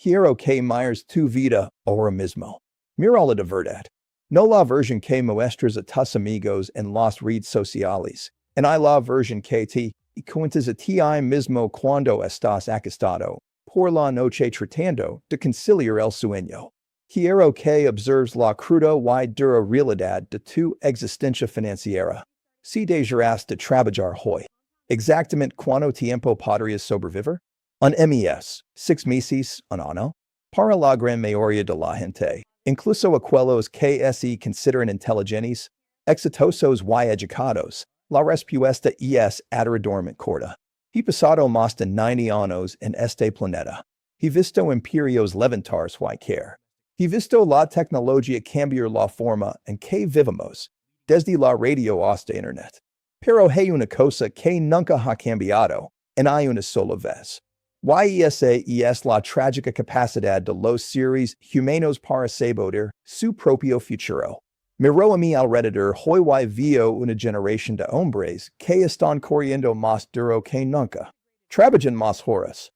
Hiero que Myers tu vida ahora mismo. Mira de verdad. No la version que muestras a tus amigos en las redes sociales. En la version que te cuentas a ti mismo cuando estás acostado. Por la noche tratando de conciliar el sueño. Hiero que observes la cruda y dura realidad de tu existencia financiera. Si deseas de trabajar hoy. Exactamente cuánto tiempo podrías sobrevivir? Un mes, 6 meses, un año? Para la gran mayoría de la gente, incluso aquellos que se consideran inteligentes, exitosos y educados, la respuesta es aterradoramente corta. He pasado más de 90 años en este planeta. He visto imperios levantarse y caer. He visto la tecnología cambiar la forma en que vivimos, desde la radio hasta Internet. Pero hay una cosa que nunca ha cambiado, en hay una sola vez. Esa es la trágica capacidad de los seres humanos para sabotear su propio futuro. Miro a mi alrededor hoy y veo una generación de hombres que están corriendo más duro que nunca. Trabajan más horas.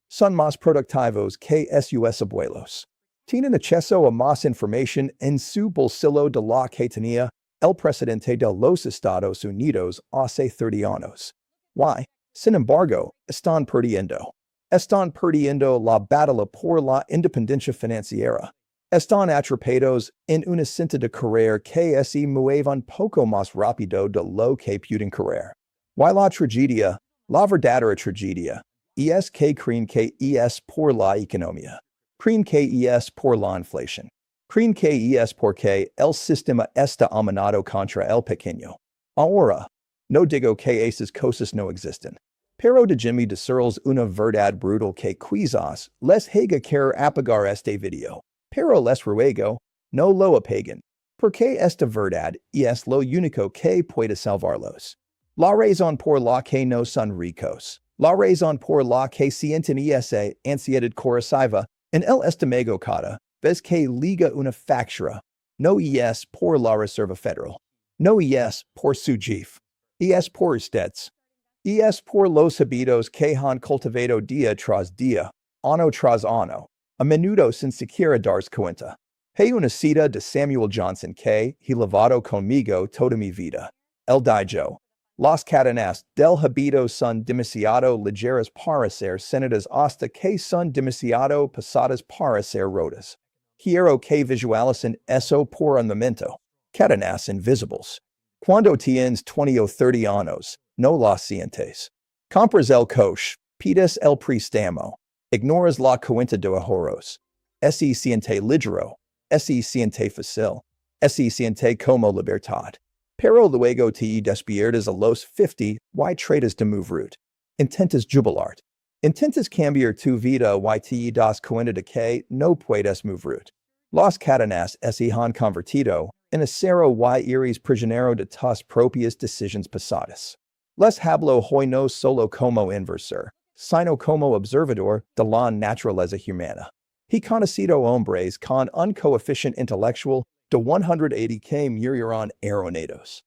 Son más productivos que sus abuelos. Tienen acceso a más información en su bolsillo de la que tenía el presidente de los Estados Unidos hace 30 años. Sin embargo, están perdiendo. Están perdiendo la batalla por la independencia financiera. Están atrapados en una cinta de correr que se mueve un poco más rápido de lo que pueden correr. La tragedia, la verdadera tragedia, es que creen que es por la economía. Creen que es por la inflación. Creen que es porque el sistema está amenazado contra el pequeño. Ahora, no digo que esas cosas no existen. Pero déjame decirles una verdad brutal que quizás les haga querer apagar este video. Pero les ruego, no lo apaguen. Porque esta verdad es lo único que puede salvarlos. La razón por la que no son ricos. La razón por la que sienten esa ansiedad corrosiva en el estómago cada vez que liga una factura. No es por la Reserva Federal. No es por su jefe. Es por ustedes. Es por los hábitos que han cultivado día tras día, año tras año, a menudo sin siquiera darse cuenta. Hay una cita de Samuel Johnson que he llevado conmigo toda mi vida. El dijo, las cadenas del hábito son demasiado ligeras para ser sentidas hasta que son demasiado pesadas para ser rotas. Quiero que visualicen eso por un momento. Cadenas invisibles. Cuando tienes 20 o 30 años, no las sientes. Compras el coche, pides el préstamo, ignoras la cuenta de ahorros. Se siente ligero, se siente fácil, se siente como libertad. Pero luego te despiertas a los 50 y tratas de mover. Intentas jubilar. Intentas cambiar tu vida y te das cuenta de que no puedes mover. Las cadenas se han convertido en acero y eres prisionero de tus propias decisiones pasadas. Les hablo hoy no solo como inversor, sino como observador de la naturaleza humana. He conocido hombres con un coeficiente intelectual de 180 que murieron erroneados.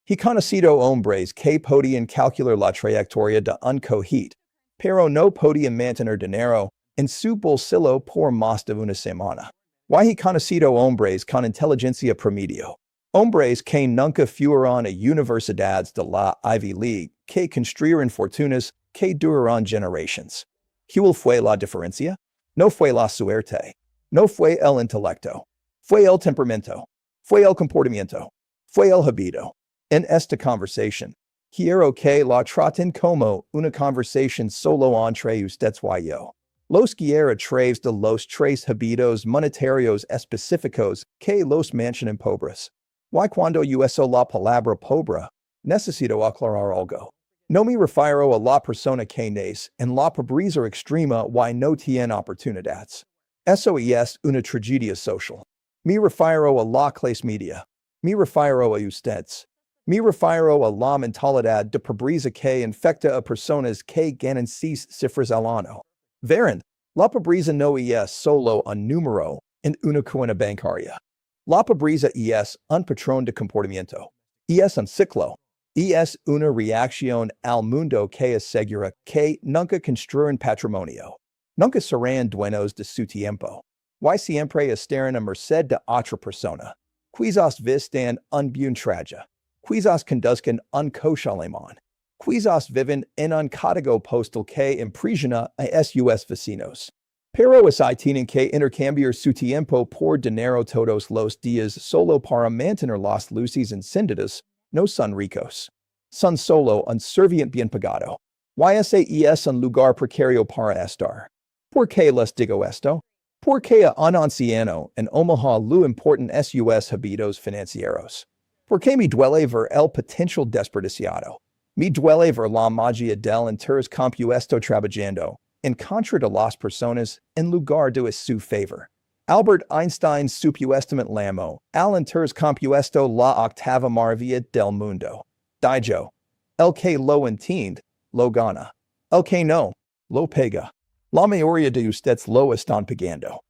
He conocido hombres que podían calcular la trayectoria de un cohete, pero no podían mantener dinero en su bolsillo por más de una semana. He conocido hombres con inteligencia promedio. Hombres que nunca fueron a universidades de la Ivy League, que construyeron fortunas que duraron generaciones. ¿Cuál fue la diferencia? No fue la suerte. No fue el intelecto. Fue el temperamento. Fue el comportamiento. Fue el hábito. En esta conversación, quiero que la traten como una conversación solo entre ustedes y yo. Los quiero a través de los tres hábitos monetarios específicos que los mantienen pobres. Cuando uso la palabra pobre, necesito aclarar algo. No me refiero a la persona que nace en la pobreza extrema y no tiene oportunidades. Eso es una tragedia social. Me refiero a la clase media. Me refiero a ustedes. Me refiero a la mentalidad de pobreza que infecta a personas que ganan 6 cifras al año. Verán, la pobreza no es solo un número en una cuenta bancaria. La pobreza es un patrón de comportamiento. Es un ciclo. Es una reacción al mundo que asegura que nunca construyen patrimonio. Nunca serán dueños de su tiempo. Y siempre estarán a merced de otra persona. Quizás vistan un buen traje. Quizás conduzcan un coche alemán. Quizás viven en un código postal que impresiona a sus vecinos. Pero así tienen que intercambiar su tiempo por dinero todos los días solo para mantener las luces encendidas. No son ricos. Son solo un serviente bien pagado. Ese es un lugar precario para estar. ¿Por qué les digo esto? Porque a un anciano en Omaha lo importan sus hábitos financieros. Porque me duele ver el potencial desperdiciado. Me duele ver la magia del interés compuesto trabajando en contra de las personas en lugar de su favor. Albert Einstein supuestamente llamó al interés compuesto la octava maravilla del mundo. Dijo, el que lo entiende, lo gana. El que no, lo pega. La mayoría de ustedes lo están pagando.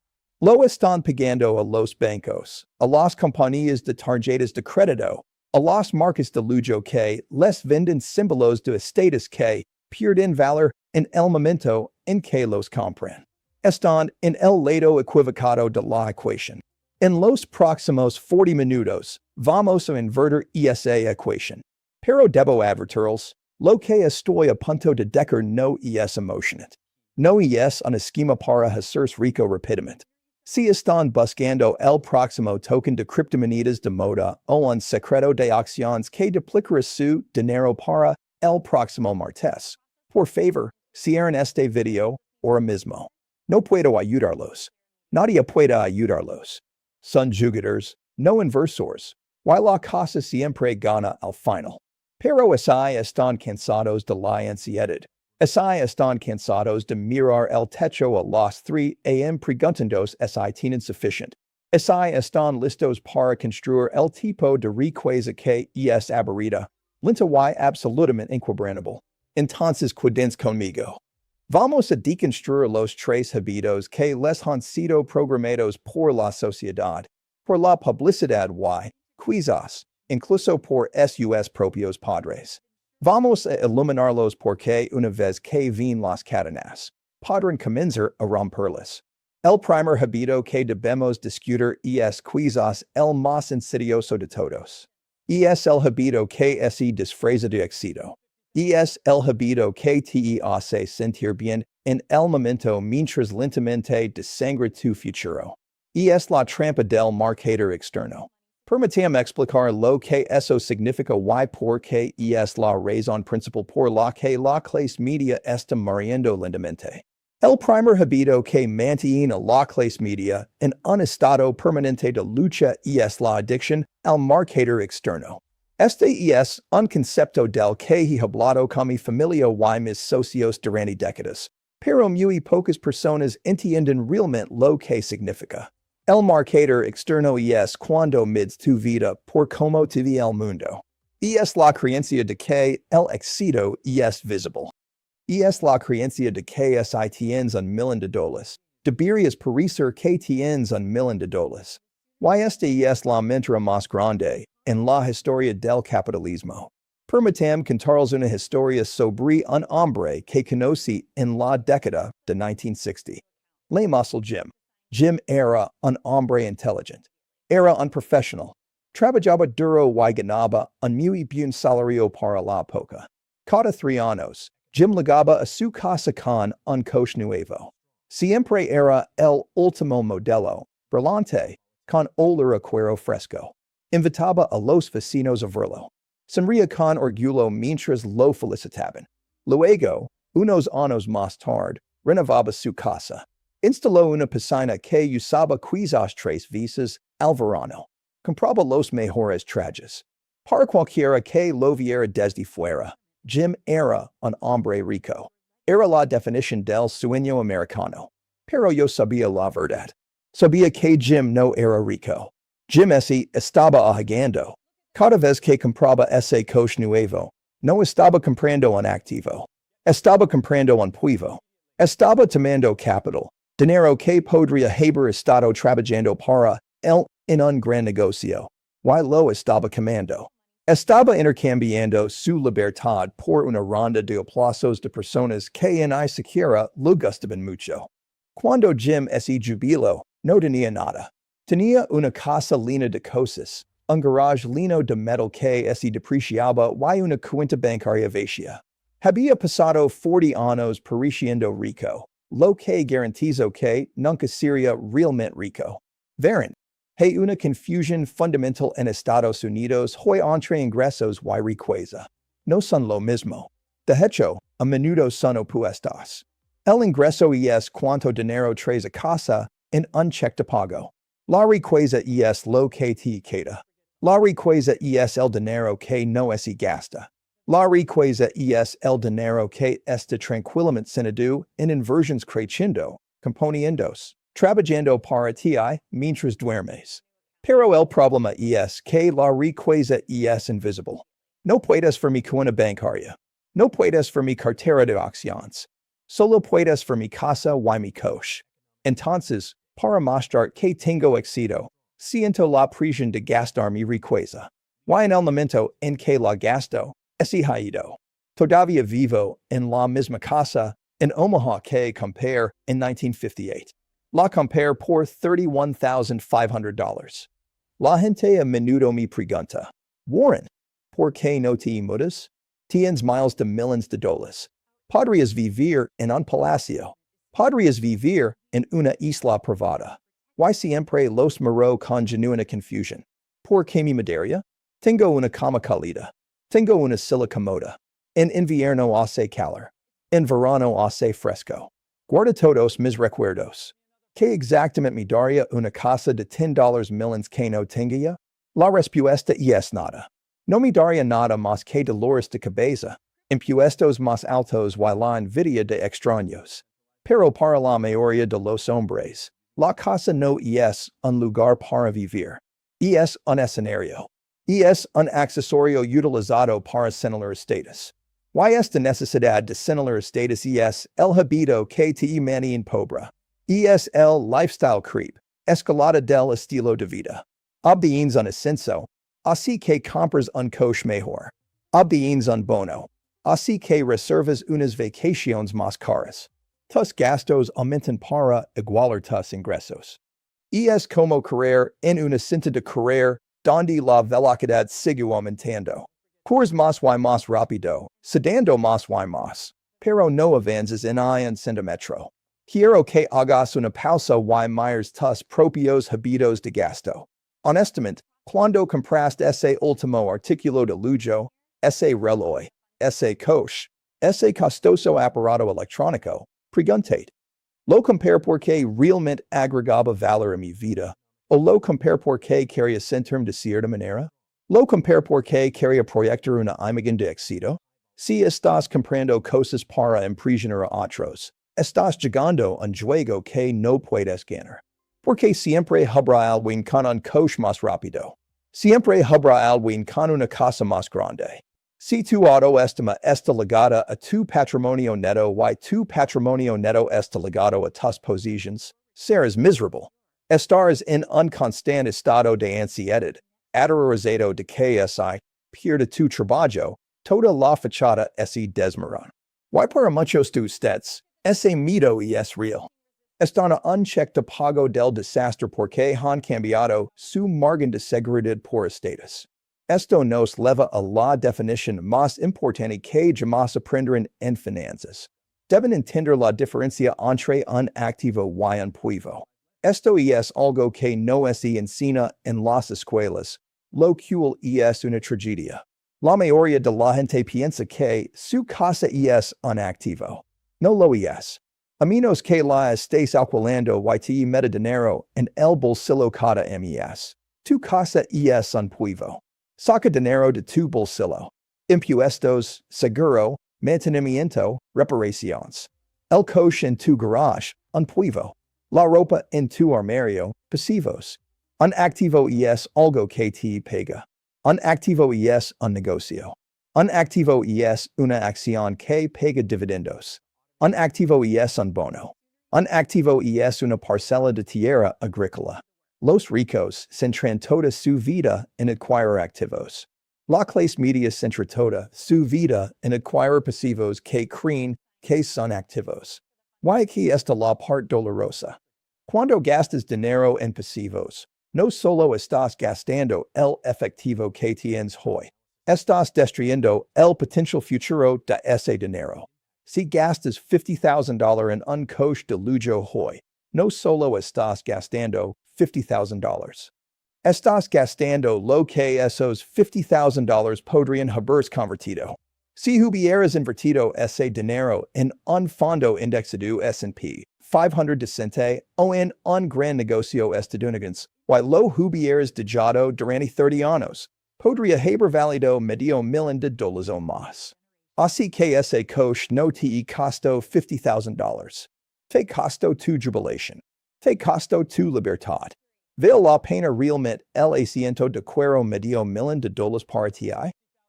Lo están pagando a los bancos, a las compañías de tarjetas de crédito, a las marcas de lujo que les venden símbolos de estatus que pierden valor en el momento en que los compran. Están en el lado equivocado de la ecuación. En los próximos 40 minutos, vamos a invertir esa ecuación. Pero debo advertirles, lo que estoy a punto de decir no es emocionante. No es un esquema para hacerse rico rápidamente. Si están buscando el próximo token de criptomonedas de moda o un secreto de acciones que duplicará su dinero para el próximo martes, por favor, cierren este video ahora mismo. No puedo ayudarlos. Nadie puede ayudarlos. Son jugadores, no inversores. Y la cosa siempre gana al final. Pero así están cansados de la ansiedad. Así están cansados de mirar el techo a las 3 a.m. preguntándonos si tienen suficiente. Así están listos para construir el tipo de riqueza que es aburrida, lenta y absolutamente inquebrantable. Entonces quédense conmigo. Vamos a deconstruir los tres hábitos que les han sido programados por la sociedad, por la publicidad y, quizás, incluso por sus propios padres. Vamos a iluminarlos porque una vez que ven las cadenas, podrán comenzar a romperlas. El primer hábito que debemos discutir es quizás el más insidioso de todos. Es el hábito que se disfraza de éxito. Es el hábito que te hace sentir bien en el momento mientras lentamente desangra tu futuro. Es la trampa del marketer externo. Permítame explicar lo que eso significa y por qué es la razón principal por la que la clase media está muriendo lentamente. El primer hábito que mantiene a la clase media en un estado permanente de lucha es la adicción al marketer externo. Este es un concepto del que he hablado con mi familia y mis socios durante décadas, pero muy pocas personas entienden realmente lo que significa. El marketer externo es cuando mides tu vida por cómo te ve el mundo. Es la creencia de que el éxito es visible. Es la creencia de que si tienes $1,000,000, deberías parecer que tienes $1,000,000. Y esta es la mentira más grande en la historia del capitalismo. Permítame contarles una historia sobre un hombre que conocí en la década de 1960. Le muscle Jim. Jim era un hombre inteligente. Era un profesional. Trabajaba duro y ganaba un muy buen salario para la época. Cada 3 años, Jim llegaba a su casa con un coche nuevo. Siempre era el último modelo, brillante, con olor a cuero fresco. Invitaba a los vecinos a verlo. Sonría con orgullo mientras lo felicitaban. Luego, unos años más tarde, renovaba su casa. Instaló una piscina que usaba quizás 3 veces al verano. Compraba los mejores trajes. Para cualquiera que lo viera desde fuera, Jim era un hombre rico. Era la definición del sueño americano. Pero yo sabía la verdad. Sabía que Jim no era rico. Jim estaba ahogando. Cada vez que compraba ese coche nuevo, no estaba comprando un activo. Estaba comprando un polvo. Estaba tomando capital. Dinero que podría haber estado trabajando para él en un gran negocio. Y lo estaba quemando. Estaba intercambiando su libertad por una ronda de aplausos de personas que ni siquiera lo gustaban mucho. Quando Jim se jubilo, no tenia nada. Tenia una casa lina de cosas, un garage lino de metal que se depreciaba y una cuenta bancaria vacía. Había pasado 40 años pareciendo rico, lo que garantizo que nunca sería realmente rico. Varen. Hay una confusión fundamental en Estados Unidos hoy entre ingresos y riqueza. No son lo mismo. De hecho, a menudo son opuestos. El ingreso es cuánto dinero traes a casa en un cheque de pago. La riqueza es lo que te queda. La riqueza es el dinero que no se gasta. La riqueza es el dinero que está tranquilamente senado en inversiones creciendo, componiéndose, trabajando para ti mientras duermes. Pero el problema es que la riqueza es invisible. No puedes ver mi cuenta bancaria. No puedes ver mi cartera de acciones. Solo puedes ver mi casa y mi coche. Entonces, para mostrar que tengo éxito, siento la presión de gastar mi riqueza. Y en el momento en que la gasto, he ido. Todavía vivo en la misma casa en Omaha que compré en 1958. La compré por $31,500. La gente a menudo me pregunta, Warren, ¿por qué no te mudas? Tienes miles de millones de dólares. Podrías vivir en un palacio. Podrías vivir en una isla privada. Y siempre los miro con genuina confusión. ¿Por qué mi mudaría? Tengo una cama cálida. Tengo una silla cómoda. En invierno hace calor. En verano hace fresco. Guarda todos mis recuerdos. ¿Qué exactamente me daría una casa de $10 millones que no tenga? La respuesta es nada. No me daría nada más que dolores de cabeza, impuestos más altos y la envidia de extraños. Pero para la mayoría de los hombres, la casa no es un lugar para vivir. Es un escenario. Es un accesorio utilizado para señalar estatus. Y esta necesidad de señalar estatus es el hábito que te mantiene pobre. Es el lifestyle creep, escalada del estilo de vida. Obtienes un ascenso, así que compras un coche mejor. Obtienes un bono, así que reservas unas vacaciones más caras. Tus gastos aumentan para igualar tus ingresos. Es como correr en una cinta de correr donde la velocidad sigue aumentando. Corres más y más rápido, sedando más y más, pero no avanzas en un centímetro. Quiero que hagas una pausa y mires tus propios hábitos de gasto. Honestamente, cuando compraste ese último artículo de lujo, ese reloj, ese coche, ese costoso aparato electrónico, preguntate. ¿Lo compré porque realmente agregaba valor a mi vida? ¿O lo compré porque quería sentirme de cierta manera? ¿Lo compré porque quería proyectar una imagen de éxito? Si estás comprando cosas para impresionar a otros, estás jugando un juego que no puedes ganar. Porque siempre habrá alguien con un coche más rápido. Siempre habrá alguien con una casa más grande. Si tu autoestima está ligada a tu patrimonio neto y tu patrimonio neto está ligado a tus posiciones, serás miserable. Estarás en un constante estado de ansiedad, aterrorizado de que pierde tu trabajo, toda la fachada se desmorona. Y para muchos de ustedes, ese mito es real. Están a un cheque de pago del desastre porque han cambiado su margen de seguridad por estatus. Esto nos lleva a la definición más importante que jamás aprenderán en finanzas. Deben entender la diferencia entre un activo y un pasivo. Esto es algo que no se enseña en las escuelas, lo cual es una tragedia. La mayoría de la gente piensa que su casa es un activo. No lo es. A menos que la estés alquilando y te meta dinero en el bolsillo cada mes. Tu casa es un pasivo. Saca dinero de tu bolsillo. Impuestos, seguro, mantenimiento, reparaciones. El coche en tu garage, un pasivo. La ropa en tu armario, pasivos. Un activo es algo que te paga. Un activo es un negocio. Un activo es una acción que paga dividendos. Un activo es un bono. Un activo es una parcela de tierra agrícola. Los ricos centran toda su vida en adquirir activos. La clase media centra toda su vida en adquirir pasivos que creen que son activos. Why aquí esta la parte dolorosa? Cuando gastas dinero en pasivos, no solo estás gastando el efectivo que tienes hoy, estás destruyendo el potencial futuro de ese dinero. Si gastas $50,000 en un coche de lujo hoy, no solo estás gastando $50,000. Estás gastando lo que esos $50,000 podrían haberse convertido. Si hubieras invertido ese dinero en un fondo indexado S&P 500 decente o en un gran negocio estadounidense, y lo hubieras dejado durante 30 años, podría haber valido medio millón de dólares o más. Así que ese coche no te costó $50,000. Te costó tu jubilación. Te costó tu libertad. ¿Vale la pena realmente el asiento de cuero medio millón de dólares para ti?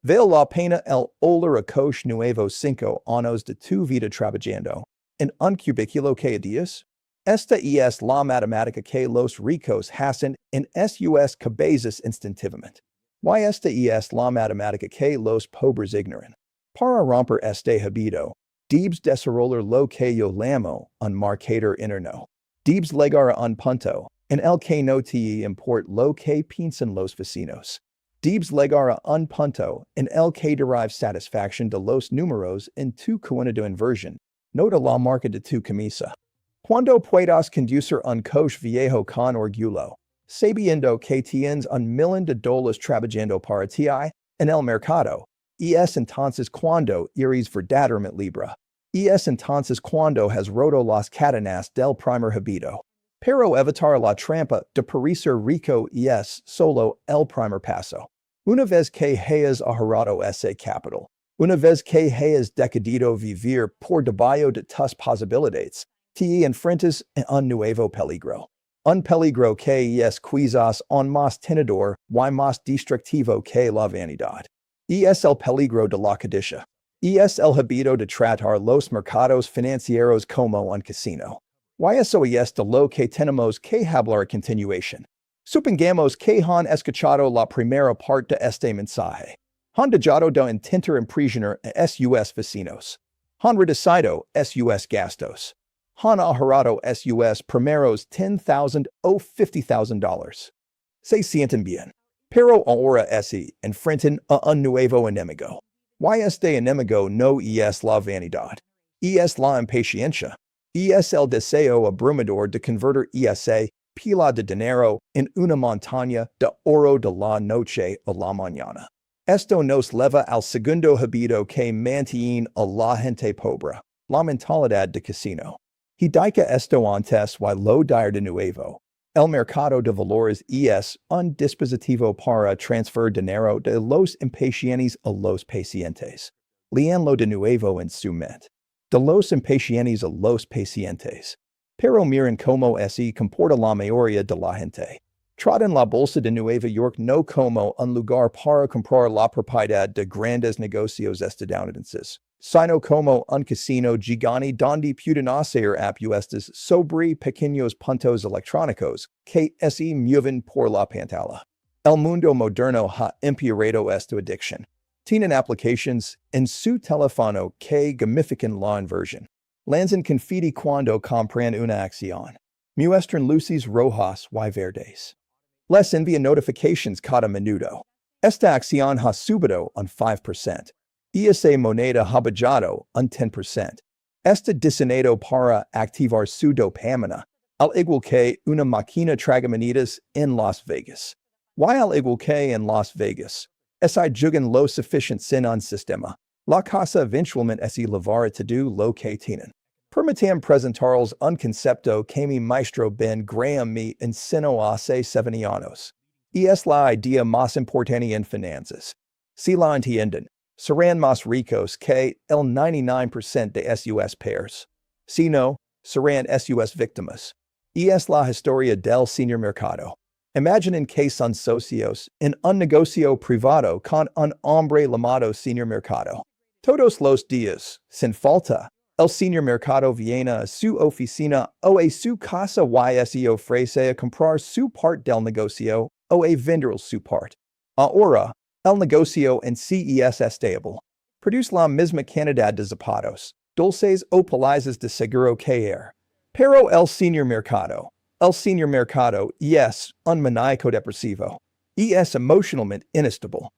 ¿Vale la pena el olor a coche nuevo 5 años de tu vida trabajando en un cubículo cada día? Esta es la matemática que los ricos hacen en sus cabezas instintivamente. Y esta es la matemática que los pobres ignoran. Para romper este hábito, debes desarrollar lo que yo llamo un marketer interno. Debes llegar a un punto en el que no te importa lo que piensan los vecinos. Debes llegar a un punto en el que derives satisfacción de los números en tu cuenta de inversión, no de la marca de tu camisa. Cuando puedas conducir un coche viejo con orgullo, sabiendo que tienes un millón de dólares trabajando para ti en el mercado, y es entonces cuando eres verdaderamente libre. Y es entonces cuando has roto las cadenas del primer hábito. Pero evitar la trampa de parecer rico es solo el primer paso. Una vez que hayas ahorrado ese capital, una vez que hayas decidido vivir por debajo de tus posibilidades, te enfrentas a un nuevo peligro. Un peligro que es quizás aún más tenedor y más destructivo que la vanidad. Y es el peligro de la codicia. Y es el hábito de tratar los mercados financieros como un casino. Y eso es de lo que tenemos que hablar a continuación. Supongamos que han escuchado la primera parte de este mensaje. Han dejado de intentar impresionar a sus vecinos. Han reducido sus gastos. Han ahorrado sus primeros $10,000 o $50,000. Se sienten bien. Pero ahora enfrentan a un nuevo enemigo. Y este enemigo no es la vanidad. Es la impaciencia. Es el deseo abrumador de convertir esa pila de dinero en una montaña de oro de la noche a la mañana. Esto nos lleva al segundo hábito que mantiene a la gente pobre, la mentalidad de casino. Hidica esto antes y lo dire de nuevo. El mercado de valores es un dispositivo para transferir dinero de los impacientes a los pacientes. Leanlo de nuevo en su mente. De los impacientes a los pacientes. Pero miren cómo se comporta la mayoría de la gente. Tratan la bolsa de Nueva York no como un lugar para comprar la propiedad de grandes negocios estadounidenses, sino como un casino gigante donde pueden hacer apuestas sobre pequeños puntos electrónicos que se mueven por la pantalla. El mundo moderno ha empeorado esta adicción. Tienen aplicaciones en su teléfono que gamifican la inversión. Lanzan confeti cuando compran una acción. Muestran luces rojas y verdes. Les envían notifications cada minuto. Esta acción ha subido un 5%. Y esa moneda ha bajado un 10%. Está diseñado para activar su dopamina, al igual que una máquina tragamonedas en Las Vegas. Y al igual que en Las Vegas, juegan lo suficiente sin un sistema. La casa eventualmente se llevará todo lo que tienen. Permitam presentarles un concepto que mi maestro Ben Graham me enseñó hace 7 años. Y es la idea más importante en finanzas. Si la entienden, serán más ricos que el 99% de sus pairs. Si no, serán sus víctimas. Y es la historia del señor mercado. Imaginen que son socios en un negocio privado con un hombre llamado señor mercado. Todos los días, sin falta, el señor mercado viene a su oficina o a su casa y se ofrece a comprar su parte del negocio o a vender su parte. Ahora, el negocio en sí es estable. Produce la misma cantidad de zapatos, Dulces o palizas de seguro caer. Pero el señor mercado. El señor mercado es un maníaco depresivo. Es emocionalmente inestable.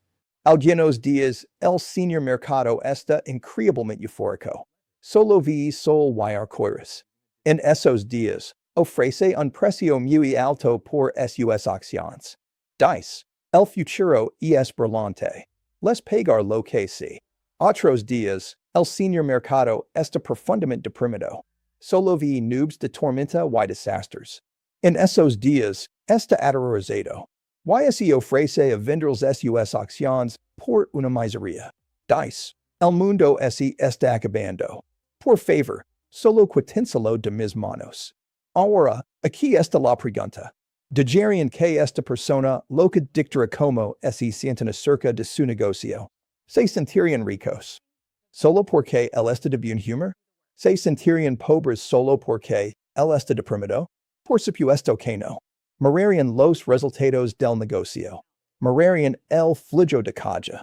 Algunos días, el señor mercado está increíblemente eufórico. Solo vi sol y arcoíris. En esos días, ofrece un precio muy alto por sus acciones. Dice, el futuro es brillante. Les pagar lo que sí. Otros días, el señor mercado está profundamente deprimido. Solo vi nubes de tormenta y desastres. En esos días, está aterrorizado. Y ofrece a vender sus acciones por una miseria. Dice, el mundo está acabando. Por favor, solo quítenselo de mis manos. Ahora, aquí está la pregunta. ¿Dirían que esta persona lo que dictará como se sienten acerca de su negocio? ¿Se sentirían ricos solo porque él está de buen humor? ¿Se sentirían pobres solo porque él está deprimido? Por supuesto que no. Mirarían los resultados del negocio. Mirarían el flujo de caja.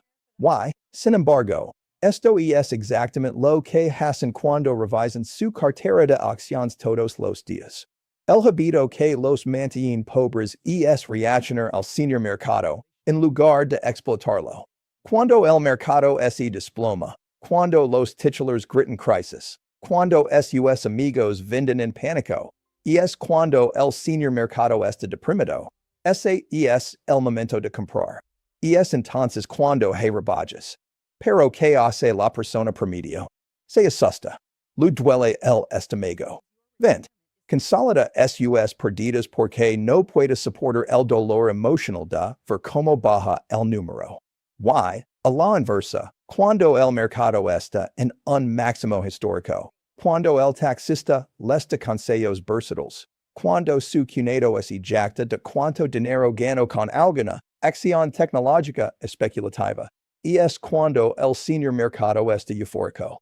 Sin embargo, esto es exactamente lo que hacen cuando revisan su cartera de acciones todos los días. El habito que los mantiene pobres es reaccionar al señor mercado, en lugar de explotarlo. Cuando el mercado se desploma, cuando los titulares gritan crisis, cuando sus amigos venden en pánico, es cuando el señor mercado está deprimido. Ese es el momento de comprar. Es entonces cuando hay rebajas. Pero ¿qué hace la persona promedio? Se asusta. Le duele el estómago. Vent. Consolida sus perdidas porque no puede soportar el dolor emocional de ver cómo baja el número. A la inversa, cuando el mercado está en un máximo histórico, cuando el taxista les da consejos versátiles, cuando su cuñado se jacta de cuánto dinero ganó con alguna acción tecnológica especulativa, es cuando el señor mercado está eufórico.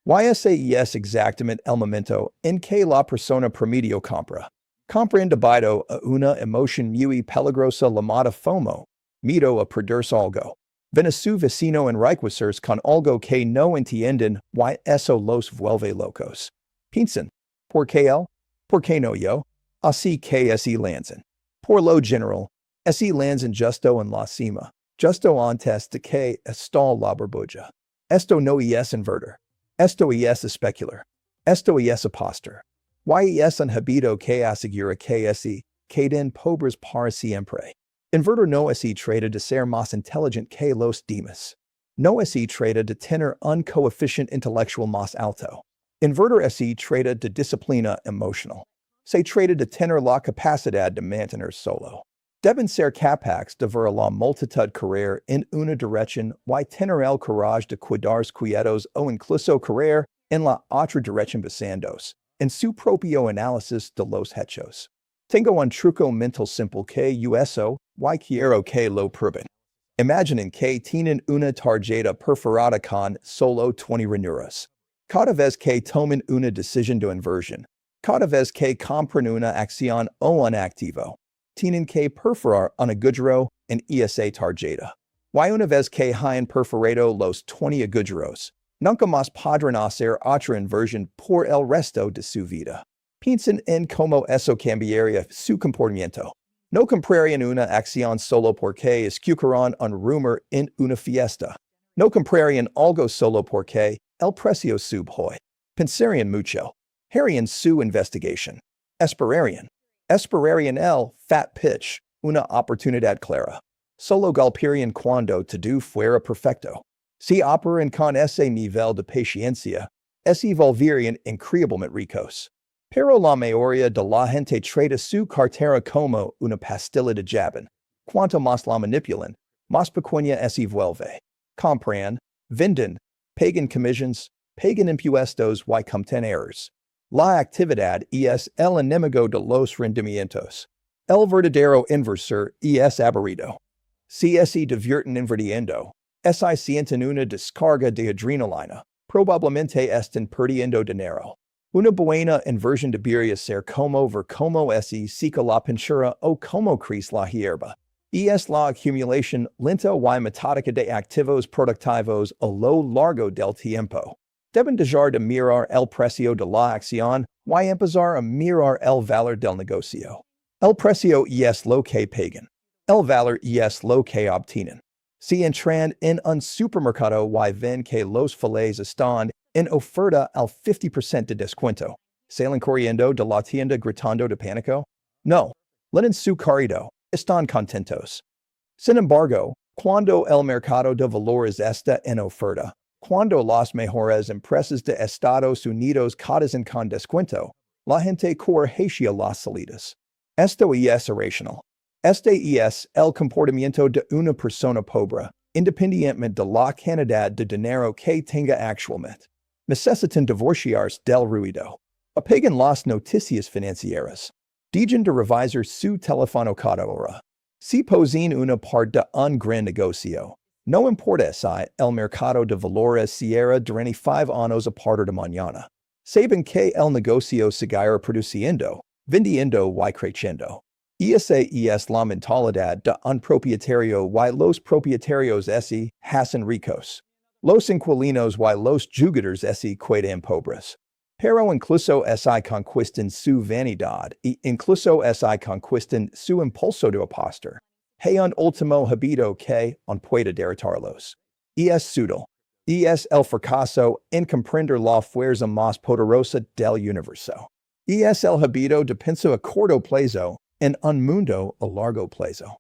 Ese es exactamente el momento en que la persona promedio compra. Compra debido a una emoción muy peligrosa llamada FOMO, miedo a perderse algo. Ven a su vecino enriquecerse con algo que no entienden y eso los vuelve locos. Piensan, ¿por qué él? ¿Por qué no yo? Así que se lanzan. Por lo general, se lanzan justo en la cima, justo antes de que está la burbuja. Esto no es invertir. Esto es especular. Esto es apostar. Es un habito que asegura que se queden pobres para siempre. Invertir no se trata de ser más inteligente que los demás. No se trata de tener un coeficiente intelectual más alto. Invertir se trata de disciplina emocional. Se trata de tener la capacidad de mantener solo. Deben ser capaces de ver la multitud correr en una dirección y tener el coraje de cuidarse quietos o incluso correr en la otra dirección basándose en su propio análisis de los hechos. Tengo un truco mental simple que uso y quiero que lo prueben. Imaginen que tienen una tarjeta perforada con solo 20 ranuras. Cada vez que tomen una decisión de inversión, cada vez que compran una acción o un activo, tienen que perforar un agujero en esa tarjeta. Y una vez que hayan perforado los 20 agujeros, nunca más podrán hacer otra inversión por el resto de su vida. Piensen en cómo eso cambiaría su comportamiento. No comprarían una acción solo porque escucharon un rumor en una fiesta. No comprarían algo solo porque el precio sube hoy. Pensarían mucho. Harían su investigación. Esperarían el fat pitch, una oportunidad clara. Solo golpearían cuando todo fuera perfecto. Si operan con ese nivel de paciencia, se volverían increíblemente ricos. Pero la mayoría de la gente trata su cartera como una pastilla de jabón. Cuanto más la manipulan, más pequeña se vuelve. Compran, venden, pagan commissions, pagan impuestos y cometen errors. La actividad es el enemigo de los rendimientos. El verdadero inversor es aburrido. Si se divierten invirtiendo, si sienten una descarga de adrenalina, probablemente estén perdiendo dinero. Una buena inversión debería ser como ver cómo se seca la pintura o cómo crece la hierba. Es la acumulación lenta y metódica de activos productivos a lo largo del tiempo. Deben dejar de mirar el precio de la acción y empezar a mirar el valor del negocio. El precio es lo que pagan. El valor es lo que obtienen. Si entran en un supermercado y ven que los filetes están en oferta al 50% de descuento, ¿salen corriendo de la tienda gritando de pánico? No. Leen su carrito. Están contentos. Sin embargo, cuando el mercado de valores está en oferta, cuando las mejores empresas de Estados Unidos cotizan con descuento, la gente corre hacia las salidas. Esto es irracional. Este es el comportamiento de una persona pobre, independientemente de la cantidad de dinero que tenga actualmente. Necesitan divorciarse del ruido. Apagan las noticias financieras. Dejen de revisar su teléfono cada hora. Si poseen una parte de un gran negocio, no importa si el mercado de valores cierra durante 5 años a partir de mañana. Saben que el negocio seguirá produciendo, vendiendo y creciendo. Esa es la mentalidad de un propietario y los propietarios se hacen ricos. Los inquilinos y los jugadores se quedan pobres. Pero incluso si conquistan su vanidad e incluso si conquistan su impulso de apostar, hay un último hábito que no puede derrotarlos. Es sutil. Es el fracaso en comprender la fuerza más poderosa del universo. Es el hábito de pensar a corto plazo en un mundo a largo plazo.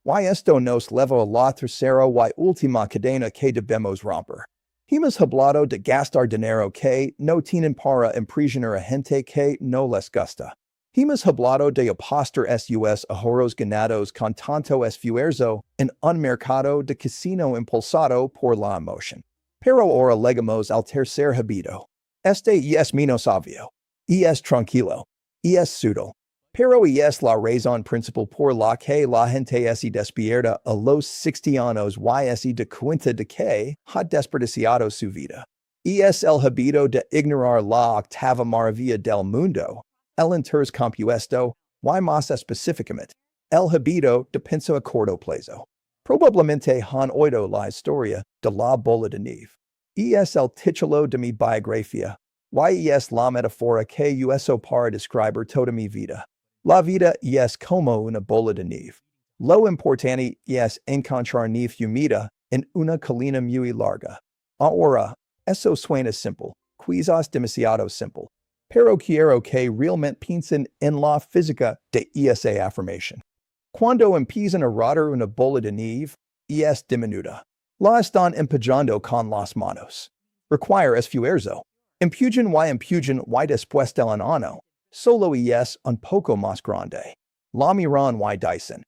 Y esto nos lleva a la tercera y última cadena que debemos romper. Hemos hablado de gastar dinero que no tienen para impresionar a gente que no les gusta. Hemos hablado de apostar sus ahorros ganados con tanto esfuerzo en un mercado de casino impulsado por la emoción. Pero ahora llegamos al tercer hábito. Este es menos obvio. Es tranquilo. Es sutil. Pero es la razón principal por la que la gente se despierta a los 60 años y se da cuenta de que ha desperdiciado su vida. Es el hábito de ignorar la octava maravilla del mundo, el interés compuesto, y más específicamente, el hábito de pensar a corto plazo. Probablemente han oído la historia de la bola de nieve. Es el título de mi biografía, y es la metáfora que uso para describir toda mi vida. La vida es como una bola de nieve. Lo importante es encontrar nieve humida en una colina muy larga. Ahora, eso suena simple, quizás demasiado simple, pero quiero que realmente piensen en la física de esa afirmación. Cuando empiezan a rodar una bola de nieve, es diminuta. La están empujando con las manos. Require esfuerzo. Empujan y después del ano. Solo es un poco más grande. La miran y dicen,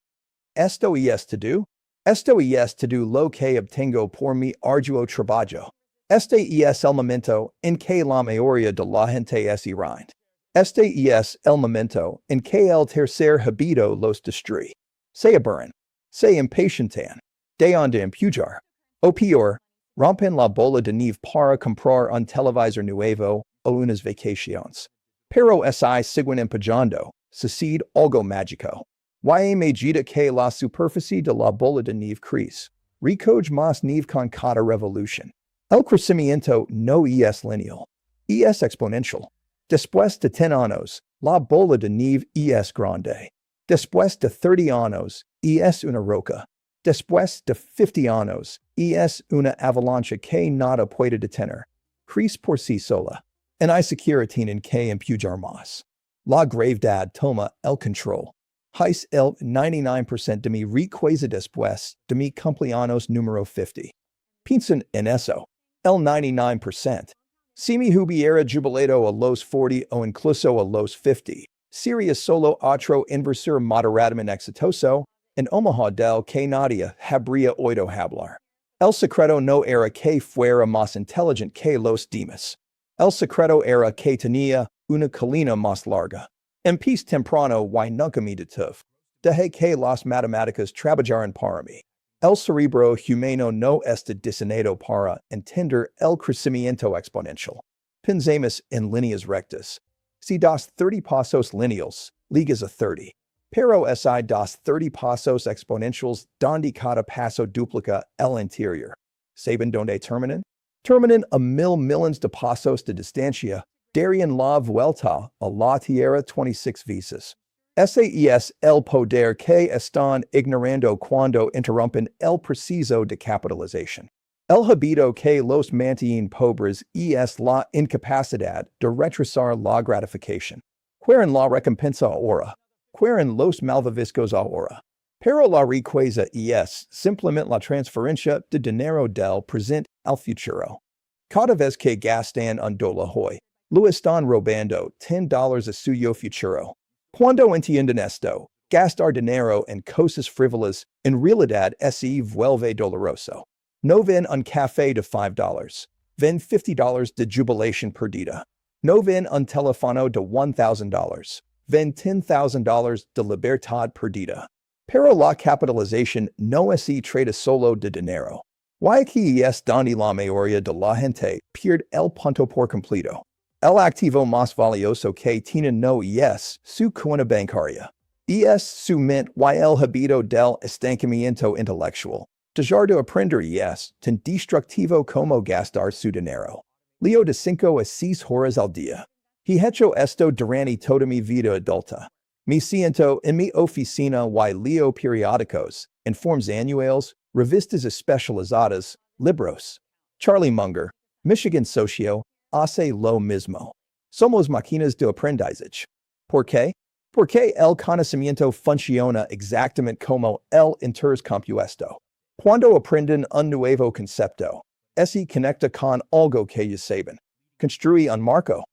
¿esto es todo? Esto es todo lo que obtengo por mi arduo trabajo. Este es el momento en que la mayoría de la gente se rinde. Este es el momento en que el tercer hábito los destruye. Se aburren. Se impacientan. Dejan de empujar. O peor, rompen la bola de nieve para comprar un televisor nuevo o unas vacaciones. Pero si siguen empujando, sucede algo mágico. Y a medida que la superficie de la bola de nieve crece, recoge más nieve con cada revolución. El crecimiento no es lineal, es exponencial. Después de 10 años, la bola de nieve es grande. Después de 30 años, es una roca. Después de 50 años, es una avalancha que nada puede detener. Crece por sí sola. En siquiera tienen que empujar más. La gravedad toma el control. Es el 99% de mi riqueza después de mi cumpleaños número 50. Piensen en eso. El 99%. Si me hubiera jubilado a los 40 o incluso a los 50, sería solo otro inversor moderadamente exitoso en Omaha del que nadie habría oído hablar. El secreto no era que fuera más inteligente que los demás. El secreto era que tenía una colina más larga. Empecé temprano y nunca me detuve. Dejé que las matemáticas trabajaran para mí. El cerebro humano no está diseñado para entender el crecimiento exponencial. Pensemos en líneas rectas. Si das 30 pasos lineales, llegas a 30. Pero si das 30 pasos exponenciales donde cada paso duplica el interior. ¿Saben dónde terminan? Terminan a mil millons de pasos de distancia, Darien la vuelta a la tierra 26 veces. SAES el poder que están ignorando cuando interrumpen el proceso de capitalización. El habito que los mantienen pobres es la incapacidad de retrasar la gratificación. Quieren la recompensa ahora. Quieren los malvaviscos ahora. Pero la riqueza es simplemente la transferencia de dinero del presente al futuro. Cada vez que gastan un dólar hoy, lo están robando $10 a suyo futuro. Cuando entienden esto, gastar dinero en cosas frívolas en realidad se vuelve doloroso. No ven un café de $5. Ven $50 de jubilación perdida. No ven un teléfono de $1,000. Ven $10,000 de libertad perdida. Pero la capitalización no es trata solo de dinero. Y aquí es donde la mayoría de la gente pierde el punto por completo. El activo más valioso que tienen no es su cuenta bancaria. Es su mente y el habito del estancamiento intelectual. Dejar de aprender es tan destructivo como gastar su dinero. Leo de 5 a 6 horas al día. He hecho esto durante toda mi vida adulta. Me siento en mi oficina y leo periódicos, informes anuales, revistas especializadas, libros. Charlie Munger, Michigan Socio, hace lo mismo. Somos máquinas de aprendizaje. ¿Por qué? Porque el conocimiento funciona exactamente como el intercompuesto. Cuando aprenden un nuevo concepto, se conecta con algo que ya saben. Construye un marco.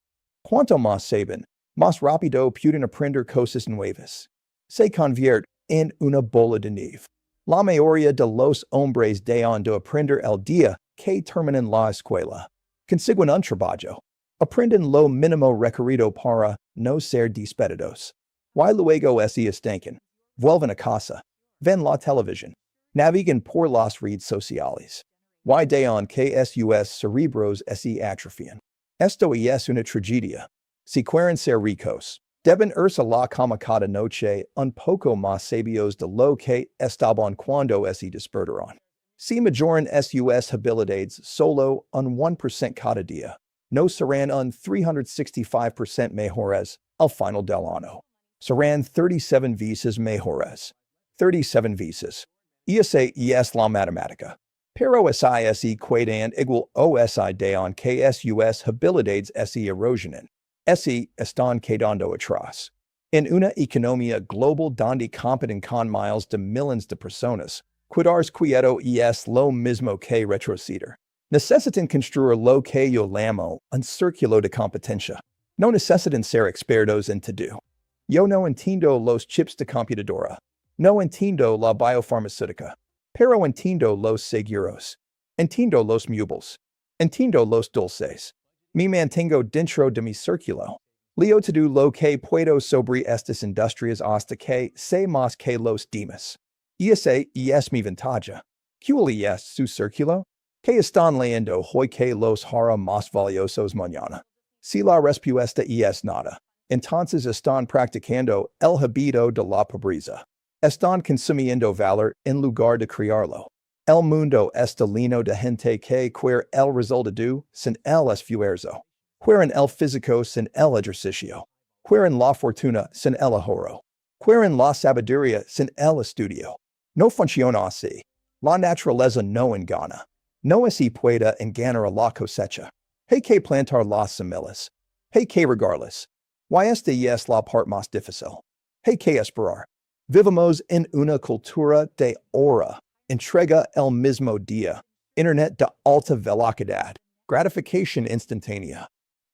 Cuanto más saben, más rápido pueden aprender cosas nuevas. Se convierte en una bola de nieve. La mayoría de los hombres dejan de aprender el día que terminan la escuela. Consiguen un trabajo. Aprenden lo mínimo requerido para no ser despedidos. Y luego se estancan. Vuelven a casa. Ven la televisión. Navegan por las redes sociales. Y dejan que sus cerebros se atrofian. Esto es una tragedia. Si quieren ser ricos, deben irse la cama cada noche un poco más sabios de lo que estaban cuando se despertaron. Si mejoran sus habilidades solo un 1% cada día, no serán un 365% mejores al final del año. Serán 37 veces mejores. 37 veces. Esa es la matemática. Pero se quedan igual o dejan que sus habilidades se erosionen. Se están quedando atrás. En una economía global donde compiten con miles de millones de personas, quedarse quieto es lo mismo que retroceder. Necesitan construir lo que yo llamo un círculo de competencia. No necesitan ser expertos en todo. Yo no entiendo los chips de computadora. No entiendo la biofarmacéutica. Pero entiendo los seguros. Entiendo los muebles. Entiendo los dulces. Me mantengo dentro de mi círculo. Leo todo lo que puedo sobre estas industrias hasta que sé más que los demás. Esa es mi ventaja. ¿Cuál es su círculo? ¿Qué están leyendo hoy que los hará más valiosos mañana? Si la respuesta es nada, entonces están practicando el habito de la pobreza. Están consumiendo valor en lugar de crearlo. El mundo está lleno de gente que quiere el resultado sin el esfuerzo. Quieren el físico sin el ejercicio. Quieren la fortuna sin el ahorro. Quieren la sabiduría sin el estudio. No funciona así. La naturaleza no engana. No se puede enganar la cosecha. Hay que plantar las semillas. Hay que regarlas. Y esta es la parte más difícil. Hay que esperar. Vivimos en una cultura de hora. Entrega el mismo día. Internet de alta velocidad. Gratificación instantánea.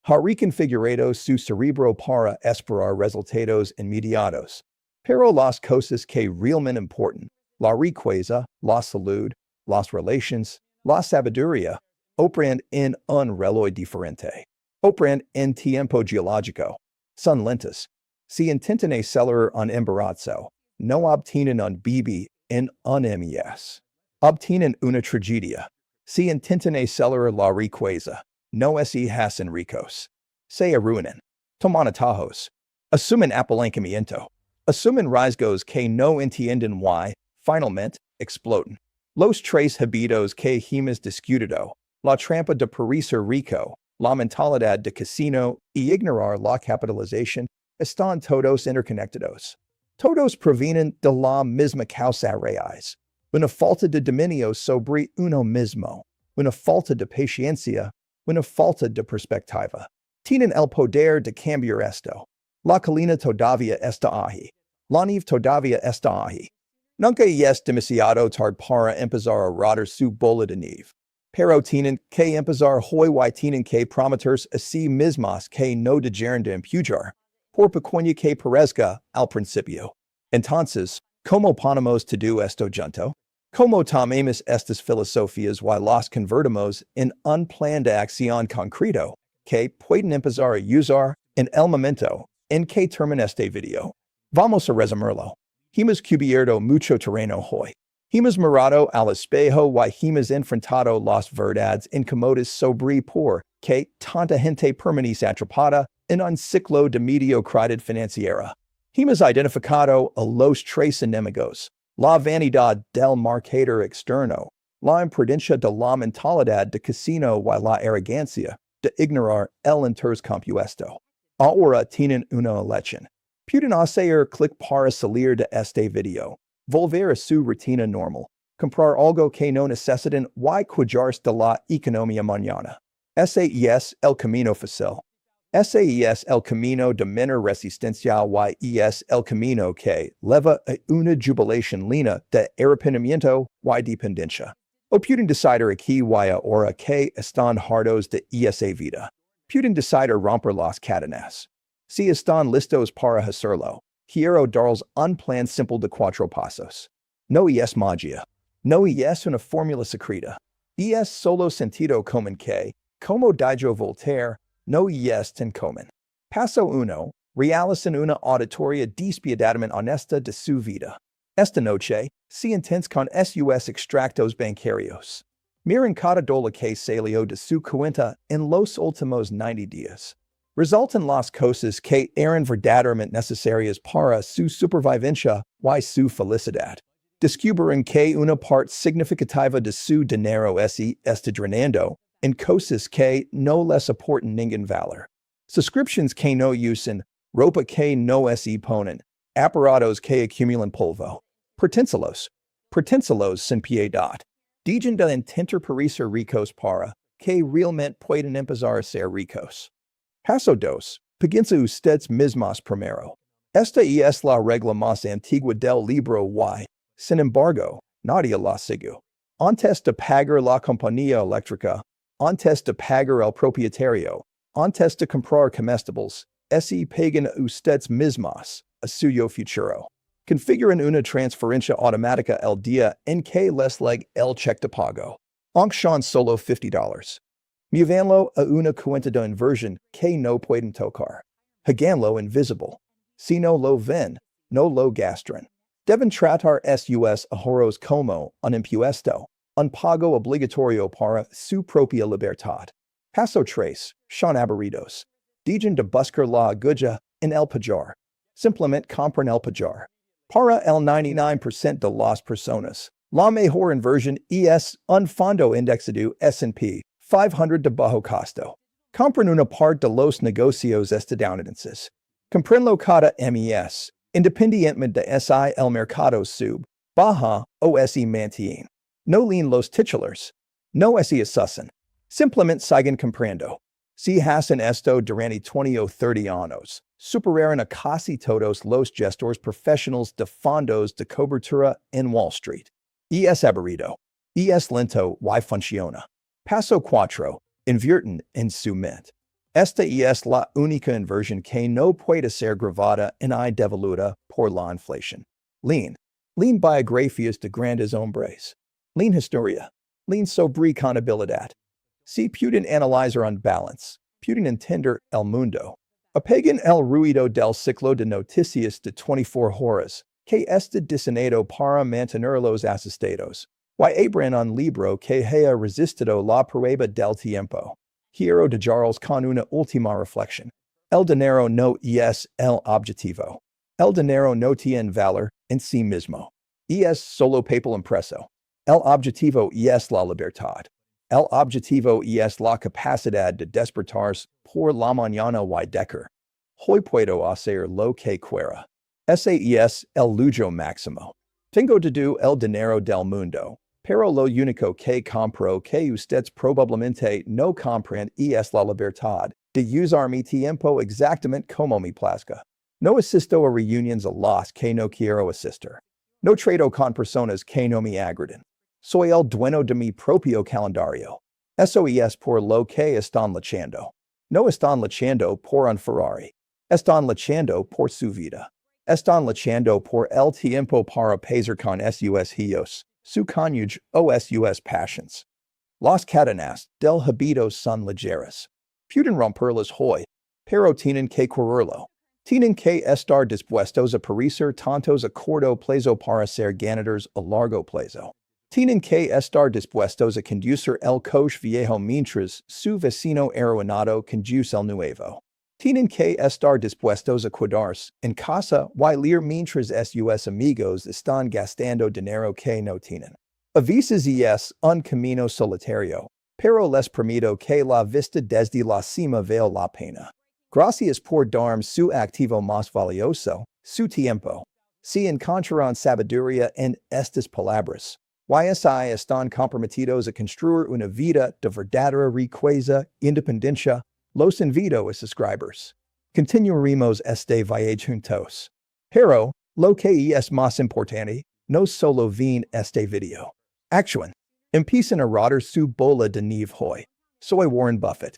Ha reconfigurado su cerebro para esperar resultados inmediatos. Pero las cosas que realmente importan, la riqueza, la salud, las relaciones, la sabiduría, operan en un reloj diferente. Operan en tiempo geológico. Son lentas. Si intentan acelerar un embarazo, no obtienen un bebé en un mes. Obtienen una tragedia. Si intentan acelerar la riqueza, no se hacen ricos. Se arruinan. Toman atajos. Asumen apalancamiento. Asumen riesgos que no entienden y, finalmente, explotan. Los tres habitos que hemos discutido, la trampa de Puerto Rico, la mentalidad de casino y ignorar la capitalización están todos interconectados. Todos provienen de la misma causa raíz. Una falta de dominio sobre uno mismo, una falta de paciencia, una falta de perspectiva. Tienen el poder de cambiar esto. La colina todavía está ahí. La nieve todavía está ahí. Nunca es demasiado tarde para empezar a rodar su bola de nieve. Pero tienen que empezar hoy y tienen que prometerse a sí mismas que no dejarán de empujar, por pequeña que parezca al principio. Entonces, ¿cómo podemos todo esto junto? ¿Cómo tomamos estas filosofías y las convertimos en un plan de acción concreto que pueden empezar a usar en el momento en que termine este video? Vamos a resumirlo. Hemos cubierto mucho terreno hoy. Hemos mirado al espejo y hemos enfrentado las verdades incómodas sobre por qué tanta gente permanece atrapada en un ciclo de mediocridad financiera. Hemos identificado a los tres enemigos: la vanidad del marketer externo, la imprudencia de la mentalidad de casino y la arrogancia de ignorar el interés compuesto. Ahora tienen una elección. Pueden hacer clic para salir de este video, volver a su rutina normal, comprar algo que no necesitan y cuidarse de la economía mañana. Ese es el camino fácil. Ese es el camino de menor resistencia y es el camino que lleva a una jubilación lina de arrepentimiento y dependencia. O pueden decidir aquí y ahora que están hartos de esa vida. Pueden decidir romper las cadenas. Si están listos para hacerlo, quiero darles un plan simple de 4 pasos. No es magia. No es una fórmula secreta. Es solo sentido común que, como dijo Voltaire, no es tan común. Paso 1. Realicen una auditoría despiadadamente honesta de su vida. Esta noche, se intents con sus extractos bancarios. Miren cada dólar que salió de su cuenta en los últimos 90 días. Resultan las cosas que eran verdaderamente necesarias para su supervivencia y su felicidad. Descubren que una parte significativa de su dinero está drenando en cosas que no les aportan ningún valor. Suscriptions que no usan, ropa que no se ponen, aparatos que acumulan polvo. Preténselos sin piedad. Dejen de intentar parecer ricos para que realmente puedan empezar a ser ricos. Paso 2. Piensa ustedes mismos primero. Esta es la regla más antigua del libro y, sin embargo, nadie la sigue. Antes de pagar la compañía eléctrica, antes de pagar el propietario, antes de comprar comestibles, se pagan ustedes mismos a suyo futuro. Configuren una transferencia automática el día en que les llegue el cheque de pago. Aunque sean solo $50. Muévanlo a una cuenta de inversión que no pueden tocar. Háganlo invisible. Si no lo ven, no lo gastan. Deben tratar sus ahorros como un impuesto, un pago obligatorio para su propia libertad. Paso 3. Sean aburridos. Dejen de buscar la aguja en el pajar. Simplemente compren el pajar. Para el 99% de las personas, la mejor inversión es un fondo indexado S&P 500 de bajo costo. Compren una parte de los negocios estadounidenses. Comprenlo cada mes, independientemente de si el mercado sube, baja o se mantiene. No leen los titulares. No se asusten. Simplemente sigan comprando. Si hacen esto durante 20 o 30 años, superarán a casi todos los gestores profesionales de fondos de cobertura en Wall Street. Es aburrido. Es lento y funciona. Paso 4. Invierten en su mente. Esta es la única inversión que no puede ser grabada ni devaluada por la inflación. Leen biografías de grandes hombres. Leen historia. Leen sobre contabilidad. Si pueden analizar un balance, pueden entender el mundo. Apaguen el ruido del ciclo de noticias de 24 horas, que está diseñado para mantenerlos asustados. Y abran un libro que haya resistido la prueba del tiempo. Quiero dejarlos con una última reflexión. El dinero no es el objetivo. El dinero no tiene valor en sí mismo. Es solo papel impreso. El objetivo es la libertad. El objetivo es la capacidad de despertarse por la mañana y decker. Hoy puedo hacer lo que quiera. Ese el lujo máximo. Tengo todo el dinero del mundo, pero lo único que compro que ustedes probablemente no compren es la libertad de usar mi tiempo exactamente como me plazca. No asisto a reuniones a las que no quiero asistir. No trato con personas que no me agradan. Soy el dueño de mi propio calendario. Eso es por lo que están luchando. No están luchando por un Ferrari. Están luchando por su vida. Están luchando por el tiempo para pasar con sus hijos, su cónyuge o sus passions. Las cadenas del habito son ligeras. Pueden romperlas hoy, pero tienen que correrlo. Tienen que estar dispuestos a parecer tantos a corto plazo para ser ganadores a largo plazo. Tienen que estar dispuestos a conducir el coche viejo mientras su vecino arenado conduce el nuevo. Tienen que estar dispuestos a quedarse en casa y leer mientras sus amigos están gastando dinero que no tienen. A veces es un camino solitario, pero les prometo que la vista desde la cima vale la pena. Gracias por darme su activo más valioso, su tiempo. Si encontrarán sabiduría en estas palabras, YSI están comprometidos a construir una vida de verdadera riqueza, independencia. Los invito a subscribers. Continuaremos este viaje juntos. Pero, lo que es más importante, no solo ven este video. Actúen. Empiecen a rodar su bola de nieve hoy. Soy Warren Buffett.